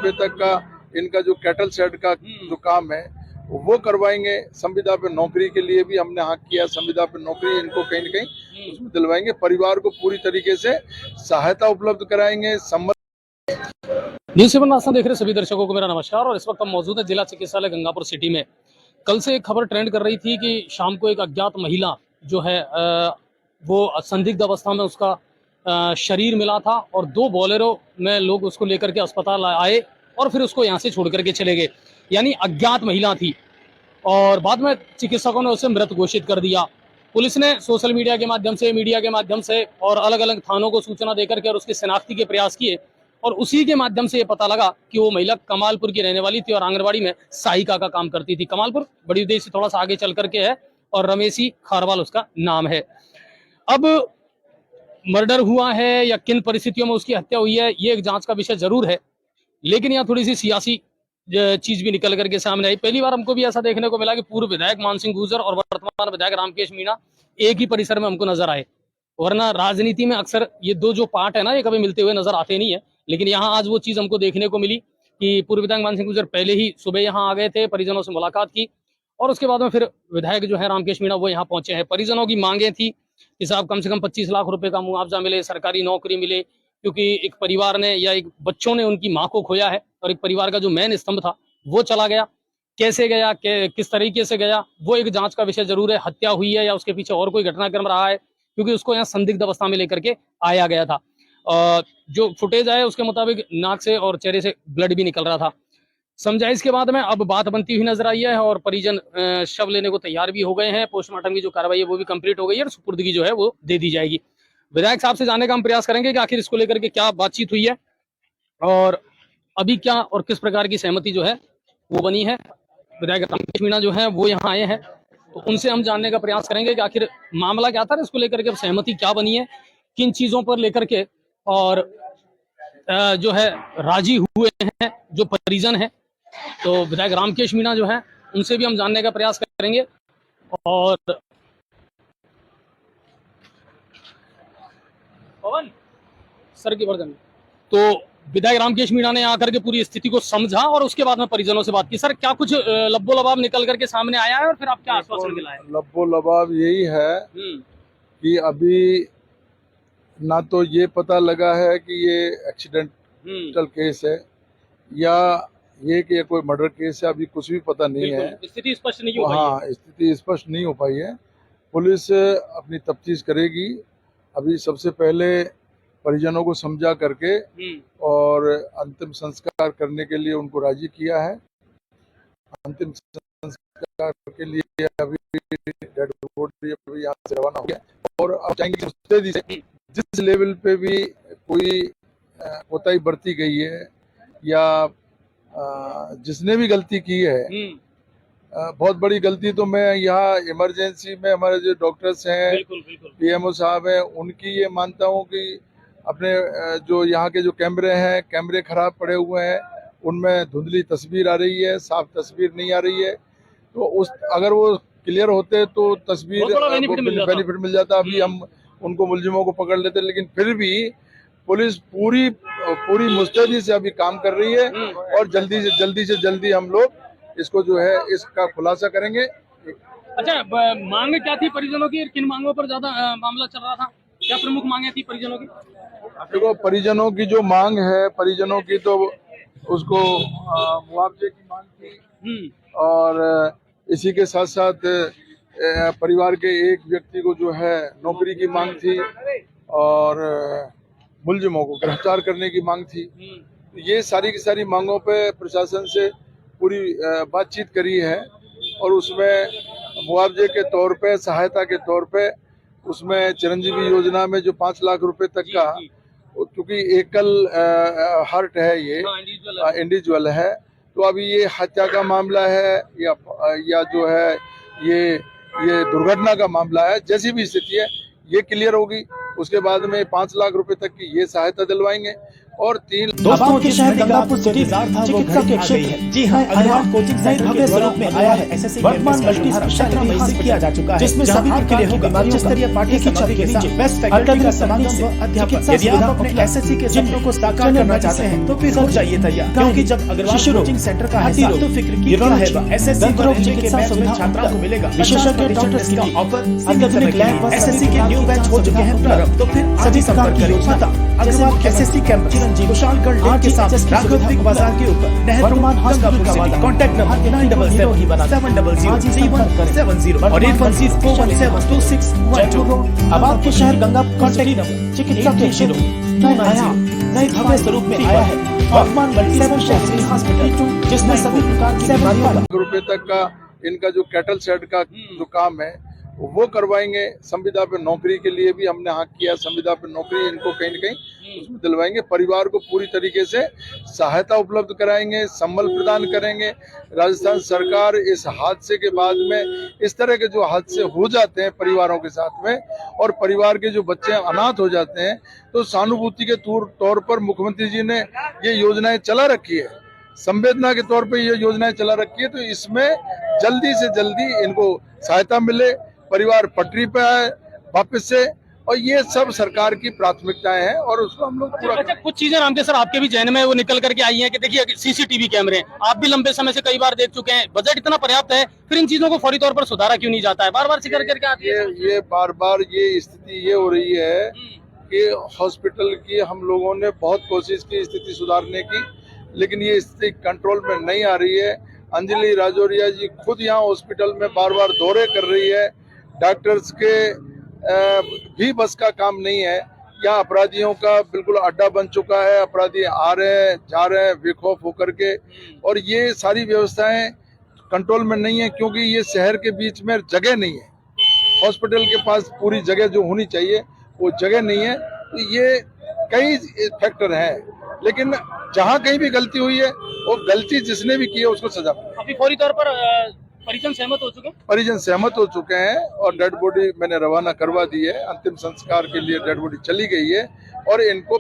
रुपए तक का इनका जो कैटल शेड का जो काम है वो करवाएंगे। संविदा पे नौकरी के लिए भी हमने हक किया, संविदा पे नौकरी इनको कहीं न कहीं उसमें दिलवाएंगे। परिवार को पूरी तरीके से सहायता उपलब्ध कराएंगे। न्यूज़ 7 आस्था देख रहे सभी दर्शकों को मेरा नमस्कार। और इस वक्त हम मौजूद है जिला चिकित्सालय गंगापुर सिटी में। कल से एक खबर ट्रेंड कर रही थी कि शाम को एक अज्ञात महिला जो है वो संदिग्ध अवस्था में उसका शरीर मिला था और 2 बोलेरो में लोग उसको लेकर के अस्पताल आए और फिर उसको यहाँ से छोड़ करके चले गए। यानी अज्ञात महिला थी और बाद में चिकित्सकों ने उसे मृत घोषित कर दिया। पुलिस ने सोशल मीडिया के माध्यम से, मीडिया के माध्यम से और अलग अलग थानों को सूचना देकर के और उसकी शिनाख्ती के प्रयास किए और उसी के माध्यम से ये पता लगा कि वो महिला कमालपुर की रहने वाली थी और आंगनबाड़ी में सहायिका का काम करती थी। कमालपुर बड़ी उद्देश्य से थोड़ा सा आगे चल करके है और रमेशी खारवाल उसका नाम है। अब मर्डर हुआ है या किन परिस्थितियों में उसकी हत्या हुई है ये एक जांच का विषय जरूर है, लेकिन यहाँ थोड़ी सी सियासी चीज भी निकल करके सामने आई। पहली बार हमको भी ऐसा देखने को मिला कि पूर्व विधायक मान सिंह गुर्जर और वर्तमान विधायक रामकेश मीणा एक ही परिसर में हमको नजर आए, वरना राजनीति में अक्सर ये 2 जो पार्ट है ना ये कभी मिलते हुए नजर आते नहीं है। लेकिन यहाँ आज वो चीज हमको देखने को मिली कि पूर्व विधायक मान सिंह गुर्जर पहले ही सुबह यहाँ आ गए थे, परिजनों से मुलाकात की और उसके बाद में फिर विधायक जो है रामकेश मीणा वो यहाँ पहुंचे हैं। परिजनों की मांगे थी कि साहब कम से कम 25 लाख रुपए का मुआवजा मिले, सरकारी नौकरी मिले, क्योंकि एक परिवार ने या एक बच्चों ने उनकी माँ को खोया है और एक परिवार का जो मेन स्तंभ था वो चला गया। कैसे गया, किस तरीके से गया, वो एक जांच का विषय जरूर है। हत्या हुई है या उसके पीछे और कोई घटनाक्रम रहा है, क्योंकि उसको यहाँ संदिग्ध अवस्था में लेकर के आया गया था। जो फुटेज आया उसके मुताबिक नाक से और चेहरे से ब्लड भी निकल रहा था। समझाइश के बाद में अब बात बनती हुई नजर आई है और परिजन शव लेने को तैयार भी हो गए हैं। पोस्टमार्टम की जो कार्रवाई है वो भी कंप्लीट हो गई है और सुपुर्दगी जो है वो दे दी जाएगी। विधायक साहब से जानने का हम प्रयास करेंगे कि आखिर इसको लेकर के क्या बातचीत हुई है और अभी क्या और किस प्रकार की सहमति जो है वो बनी है। विधायक रामकेश मीणा जो है वो यहाँ आए हैं तो उनसे हम जानने का प्रयास करेंगे कि आखिर मामला क्या था, इसको लेकर के सहमति क्या बनी है, किन चीजों पर लेकर के और जो है राजी हुए हैं जो परिजन है। तो विधायक रामकेश मीणा जो है उनसे भी हम जानने का प्रयास करेंगे। और पवन सर की वर्जन तो विधायक रामकेश मीणा ने आकर के पूरी स्थिति को समझा और उसके बाद में परिजनों से बात की। सर क्या कुछ लब्बो लबाब निकल करके सामने आया है और फिर आप क्या आश्वासन दिलाए? लब्बो लबाब यही है कि अभी ना तो ये पता लगा है कि ये एक्सीडेंटल केस है या ये कि कोई मर्डर केस है, अभी कुछ भी पता नहीं है। स्थिति स्पष्ट नहीं हो पाई है। हाँ, स्थिति स्पष्ट नहीं हो पाई है। पुलिस अपनी तफ्तीश करेगी। अभी सबसे पहले परिजनों को समझा करके और अंतिम संस्कार करने के लिए उनको राजी किया है। अंतिम संस्कार के लिए अभी डेड बॉडी अभी यहाँ से रवाना हो गया और अब चाहेंगे जिस लेवल पे भी कोई कोताही बरती गई है या जिसने भी गलती की है, बहुत बड़ी गलती तो मैं यहाँ इमरजेंसी में हमारे जो डॉक्टर्स हैं, पीएमओ साहब हैं, उनकी ये मानता हूँ कि अपने जो यहाँ के जो कैमरे हैं, खराब पड़े हुए हैं, उनमें धुंधली तस्वीर आ रही है, साफ तस्वीर नहीं आ रही है। तो उस अगर वो क्लियर होते तो तस्वीर बेनिफिट मिल जाता। अभी हम उनको मुलजिमों को पकड़ लेते, लेकिन फिर भी पुलिस पूरी मुस्तैदी से अभी काम कर रही है और जल्दी से जल्दी हम लोग इसको जो है इसका खुलासा करेंगे। अच्छा, मांग क्या थी परिजनों की, किन मांगों पर ज्यादा मामला चल रहा था, क्या प्रमुख मांगे थी परिजनों की? देखो, परिजनों की जो मांग है, परिजनों की तो उसको मुआवजे की मांग थी और इसी के साथ साथ परिवार के एक व्यक्ति को जो है नौकरी की मांग थी और मुलजिमों को गिरफ्तार करने की मांग थी। ये सारी की सारी मांगों पे प्रशासन से पूरी बातचीत करी है और उसमें मुआवजे के तौर पे, सहायता के तौर पे, उसमें चिरंजीवी योजना में जो 5 लाख रुपए तक का, क्योंकि एकल हार्ट है, ये इंडिविजुअल है, तो अभी ये हत्या का मामला है या जो है ये दुर्घटना का मामला है, जैसी भी स्थिति है ये क्लियर होगी। उसके बाद में 5 लाख रुपए तक की ये सहायता दिलवाएंगे और 3 दोस्तों के शहर गंगापुर सिटी चिकित्सा के क्षेत्र जी हाँ अग्रवाल कोचिंग सेंटर भव्य स्वरूप में आया है। वर्तमान मल्टी स्पेशलिटी हॉस्पिटल किया जा चुका है, जिसमें सभी प्रकार की बीमारियों स्तरीय पाठ्य सामग्री के नीचे बेस्ट फैकल्टी का समागम व अध्यापक। यदि आप अपने एसएससी के सपनों को साकार करना चाहते हैं तो फिर हो जाइए तैयार, क्योंकि जब अग्रवाल कोचिंग सेंटर का हिस्सा तो फिक्र की क्या है, एसएससी व रेलवे के बैच में छात्रों को मिलेगा विशेषज्ञ डॉक्टर्स का ऑफर। अत्याधुनिक लैब व एसएससी के न्यू बैच हो चुके हैं प्रारंभ, तो फिर सभी संपर्क करें। पता Agarwal SSC campus Kushalgarh lake के साथ राघव बाजार के ऊपर Nehru Gangapur city. Contact number 9777003170 और 8164172612। अब आपके शहर गंगापुर कॉन्टैक्ट नंबर चिकित्सा के क्षेत्र नए भव्य स्वरूप में आया है। वर्तमान मल्टी स्पेशलिटी हॉस्पिटल, जिसमें सभी प्रकार की बीमारियों का रुपए तक का इनका जो कैटल शेड का जो काम है वो करवाएंगे। संविदा पे नौकरी के लिए भी हमने हाँ किया, संविदा पे नौकरी इनको कहीं न कहीं उसमें दिलवाएंगे। परिवार को पूरी तरीके से सहायता उपलब्ध कराएंगे, संबल प्रदान करेंगे। राजस्थान सरकार इस हादसे के बाद में इस तरह के जो हादसे हो जाते हैं परिवारों के साथ में और परिवार के जो बच्चे अनाथ हो जाते हैं, तो सहानुभूति के तौर पर मुख्यमंत्री जी ने ये योजनाएं चला रखी है, संवेदना के तौर पर ये योजनाएं चला रखी है। तो इसमें जल्दी से जल्दी इनको सहायता मिले, परिवार पटरी पे आए वापस से, और ये सब सरकार की प्राथमिकताएं हैं और उसको हम लोग पूरा। अच्छा, कुछ चीजें रामदेव सर आपके भी जहन में वो निकल करके आई हैं कि देखिए सीसीटीवी कैमरे आप भी लंबे समय से कई बार देख चुके हैं, बजट इतना पर्याप्त है, फिर इन चीजों को फौरी तौर पर सुधारा क्यों नहीं जाता है? बार बार जिक्र करके आती है ये बार बार ये स्थिति ये हो रही है कि हॉस्पिटल की हम लोगों ने बहुत कोशिश की स्थिति सुधारने की, लेकिन ये स्थिति कंट्रोल में नहीं आ रही है। अंजलि राजौरिया जी खुद यहाँ हॉस्पिटल में बार बार दौरे कर रही है, डॉक्टर्स के भी बस का काम नहीं है। यहाँ अपराधियों का बिल्कुल अड्डा बन चुका है, अपराधी आ रहे हैं जा रहे हैं बेखौफ होकर के, और ये सारी व्यवस्थाएं कंट्रोल में नहीं है क्योंकि ये शहर के बीच में जगह नहीं है। हॉस्पिटल के पास पूरी जगह जो होनी चाहिए वो जगह नहीं है। तो ये कई फैक्टर हैं, लेकिन जहाँ कहीं भी गलती हुई है वो गलती जिसने भी की है उसको सजा। अभी फौरी तौर पर परिजन सहमत हो चुके हैं? परिजन सहमत हो चुके हैं और डेड बॉडी मैंने रवाना करवा दी है। अंतिम संस्कार के लिए डेड बॉडी चली गई है और इनको।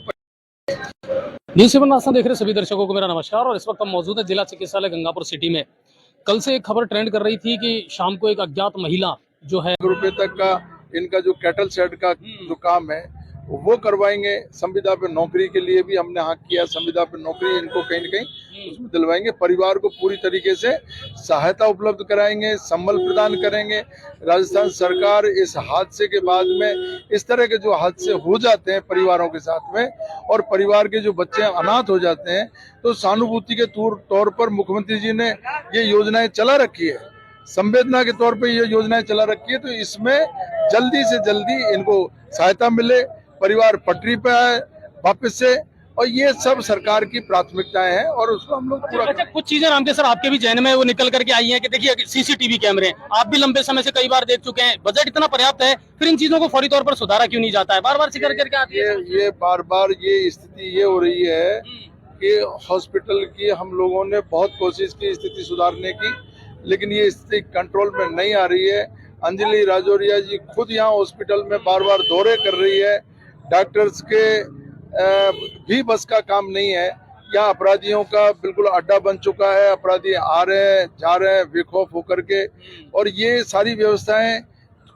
न्यूज़ 7 आस्था देख रहे सभी दर्शकों को मेरा नमस्कार, और इस वक्त हम मौजूद है जिला चिकित्सालय गंगापुर सिटी में। कल से एक खबर ट्रेंड कर रही थी कि शाम को एक अज्ञात महिला जो है रुपए तक का इनका जो कैटल शेड का जो काम है वो करवाएंगे। संविदा पे नौकरी के लिए भी हमने हाँ किया, संविदा पे नौकरी इनको कहीं न कहीं उसमें दिलवाएंगे। परिवार को पूरी तरीके से सहायता उपलब्ध कराएंगे, संबल प्रदान करेंगे। राजस्थान सरकार इस हादसे के बाद में इस तरह के जो हादसे हो जाते हैं परिवारों के साथ में और परिवार के जो बच्चे अनाथ हो जाते हैं, तो सहानुभूति के तौर पर मुख्यमंत्री जी ने ये योजनाएं चला रखी है, संवेदना के तौर पर ये योजनाएं चला रखी है। तो इसमें जल्दी से जल्दी इनको सहायता मिले, परिवार पटरी पे आए वापस से, और ये सब सरकार की प्राथमिकताएं हैं और उसको हम लोग पूरा। अच्छा, कुछ चीजें रामदेव सर आपके भी जहन में वो निकल करके आई हैं कि देखिए सीसीटीवी कैमरे आप भी लंबे समय से कई बार देख चुके हैं, बजट इतना पर्याप्त है, फिर इन चीजों को फौरी तौर पर सुधारा क्यों नहीं जाता है? बार बार जिक्र करके आती है ये बार बार ये स्थिति ये हो रही है कि हॉस्पिटल की हम लोगों ने बहुत कोशिश की स्थिति सुधारने की, लेकिन ये स्थिति कंट्रोल में नहीं आ रही है। अंजलि राजौरिया जी खुद यहाँ हॉस्पिटल में बार बार दौरे कर रही है, डॉक्टर्स के भी बस का काम नहीं है। यहाँ अपराधियों का बिल्कुल अड्डा बन चुका है, अपराधी आ रहे हैं जा रहे हैं बेखौफ होकर के, और ये सारी व्यवस्थाएं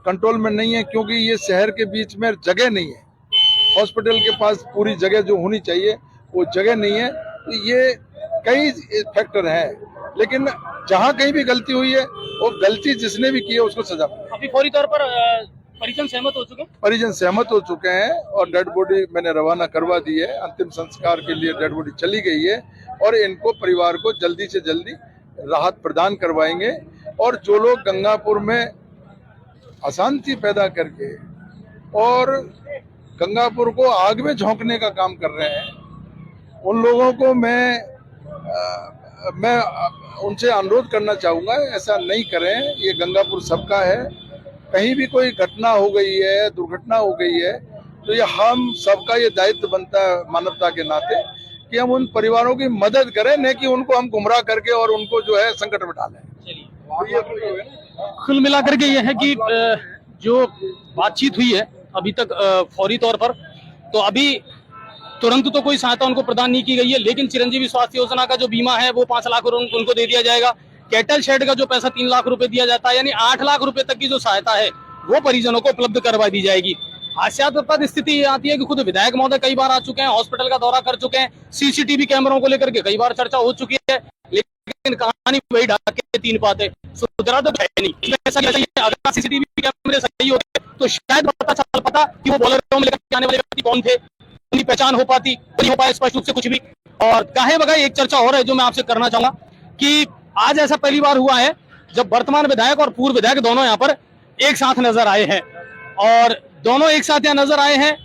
कंट्रोल में नहीं है क्योंकि ये शहर के बीच में जगह नहीं है। हॉस्पिटल के पास पूरी जगह जो होनी चाहिए वो जगह नहीं है। तो ये कई फैक्टर हैं, लेकिन जहाँ कहीं भी गलती हुई है वो गलती जिसने भी की है उसको सजा। अभी फौरी तौर पर परिजन सहमत हो चुके हैं? परिजन सहमत हो चुके हैं और डेड बॉडी मैंने रवाना करवा दी है। अंतिम संस्कार के लिए डेड बॉडी चली गई है और इनको परिवार को जल्दी से जल्दी राहत प्रदान करवाएंगे। और जो लोग गंगापुर में अशांति पैदा करके और गंगापुर को आग में झोंकने का काम कर रहे हैं, उन लोगों को मैं उनसे अनुरोध करना चाहूँगा ऐसा नहीं करें। ये गंगापुर सबका है, कहीं भी कोई घटना हो गई है, दुर्घटना हो गई है, तो ये हम सबका ये दायित्व बनता है मानवता के नाते कि हम उन परिवारों की मदद करें, न कि उनको हम गुमराह करके और उनको जो है संकट में डालें। कुल मिलाकर के ये है कि जो बातचीत हुई है अभी तक फौरी तौर पर, तो अभी तुरंत तो कोई सहायता उनको प्रदान नहीं की गई है, लेकिन चिरंजीवी स्वास्थ्य योजना का जो बीमा है वो 5 लाख उनको दे दिया जाएगा। कैटल शेड का जो पैसा 3 लाख रुपए दिया जाता है, यानी 8 लाख रुपए तक की जो सहायता है वो परिजनों को उपलब्ध करवा दी जाएगी। हास्यास्पद स्थिति ये आती है कि खुद विधायक महोदय कई बार आ चुके हैं, हॉस्पिटल का दौरा कर चुके हैं, सीसीटीवी कैमरों को लेकर के कई बार चर्चा हो चुकी है, लेकिन कहानी वही ढाक के 3 बातें, सुधरा तो है नहीं। अगर सीसीटीवी कैमरे सही होते तो शायद पता चल पाता कि वो बोलेरो में लेकर आने वाले व्यक्ति कौन थे, उनकी पहचान हो पाती, नहीं हो पाए स्पष्ट रूप से कुछ भी। और काहे बगाए एक चर्चा और है जो मैं आपसे करना चाहूंगा कि आज ऐसा पहली बार हुआ है जब वर्तमान विधायक और पूर्व विधायक दोनों यहाँ पर एक साथ नजर आए हैं, और दोनों एक साथ यहाँ नजर आए हैं।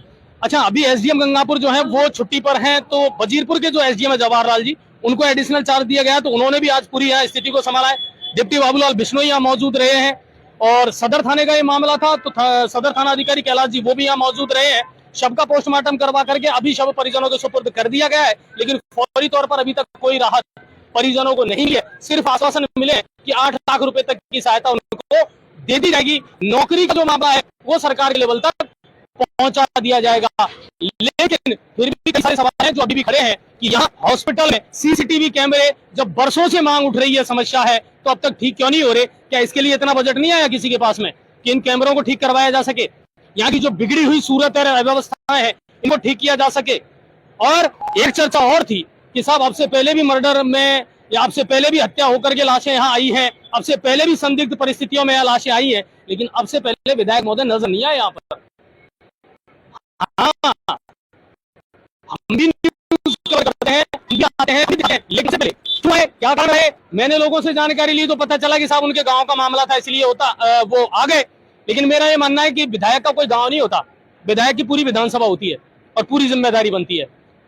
अच्छा, अभी एसडीएम गंगापुर जो है वो छुट्टी पर हैं, तो वजीरपुर के जो एसडीएम है जवाहरलाल जी, उनको एडिशनल चार्ज दिया गया, तो उन्होंने भी आज पूरी यहाँ स्थिति को संभाला है। डिप्टी बाबूलाल बिश्नोई यहाँ मौजूद रहे हैं, और सदर थाने का ये मामला था तो सदर थाना अधिकारी कैलाश जी वो भी यहाँ मौजूद रहे हैं। शव का पोस्टमार्टम करवा करके अभी शव परिजनों के सुपुर्द कर दिया गया है, लेकिन फौरी तौर पर अभी तक कोई राहत परिजनों को नहीं है। सिर्फ आश्वासन मिले कि 8 लाख रुपए तक की सहायता उनको दे दी जाएगी। नौकरी का जो मामला है वो सरकार के लेवल तक पहुंचा दिया जाएगा, लेकिन फिर भी कई सारे सवाल हैं जो अभी भी खड़े हैं कि यहाँ हॉस्पिटल में सीसीटीवी कैमरे जब बरसों से मांग उठ रही है, समस्या है, तो अब तक ठीक क्यों नहीं हो रहे? क्या इसके लिए इतना बजट नहीं आया किसी के पास में कि इन कैमरों को ठीक करवाया जा सके? यहाँ की जो बिगड़ी हुई सूरत है, अव्यवस्थाएं हैं, इनको ठीक किया जा सके। और एक चर्चा और थी कि साहब अब से पहले भी मर्डर में या अब से पहले भी हत्या होकर के लाशें यहाँ आई हैं, अब से पहले भी संदिग्ध परिस्थितियों में यहाँ लाशें आई हैं, लेकिन अब से पहले विधायक महोदय नजर नहीं आए यहाँ पर। हाँ, हम भी न्यूज़ करते हैं, आते हैं, लेकिन से पहले क्यों है, क्या कर रहे? मैंने लोगों से जानकारी ली तो पता चला कि साहब उनके गांव का मामला था, इसलिए होता वो आ गए। लेकिन मेरा ये मानना है कि विधायक का कोई गांव नहीं होता, विधायक की पूरी विधानसभा होती है और पूरी जिम्मेदारी बनती है।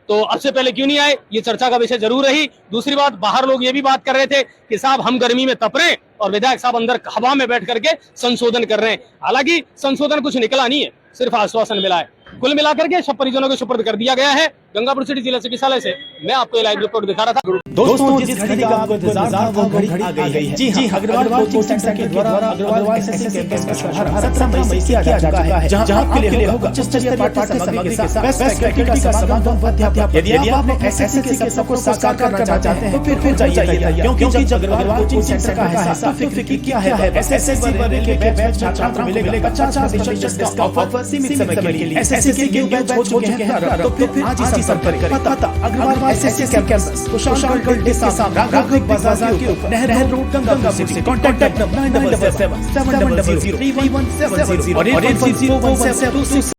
तो अब से पहले क्यों नहीं आए, ये चर्चा का विषय जरूर रही। दूसरी बात, बाहर लोग ये भी बात कर रहे थे कि साहब हम गर्मी में तप रहे हैं और विधायक साहब अंदर हवा में बैठ करके संशोधन कर रहे हैं। हालांकि संशोधन कुछ निकला नहीं है, सिर्फ आश्वासन मिला है। कुल मिलाकर के सब परिजनों को सुपुर्द कर दिया गया है। गंगापुर सिटी जिला चिकित्सालय से मैं आपको ये लाइव रिपोर्ट दिखा रहा था। दोस्तों, जिस घड़ी का आपको इंतजार था वो घड़ी आ गई है। जी हाँ, अग्रवाल कोचिंग सेंटर के द्वारा अग्रवाल एसएससी कैंपस का शुभारंभ 17 मई से किया जा चुका है, जहां आपके लिए होगा उच्च स्तरीय पाठ्य सामग्री के साथ बेस्ट फैकल्टी का समागम अध्यापक। यदि आपने एसएससी के सपनों को साकार करना चाहते हैं तो फिर जाइए, क्योंकि जब अग्रवाल कोचिंग सेंटर का एहसास फिक्र क्या है, एसएससी पर के बैच छात्रों को मिलेगा 50% डिस्काउंट ऑफर सीमित समय के लिए। एसएससी के बैच हो चुके हैं, तो फिर आज ही संपर्क करें। पता अग्रवाल एसएससी कैंपस कुशालगढ़ के सामने राघव बाजार के ऊपर नहर road Gangapur city. Contact number 9777003170 और 801722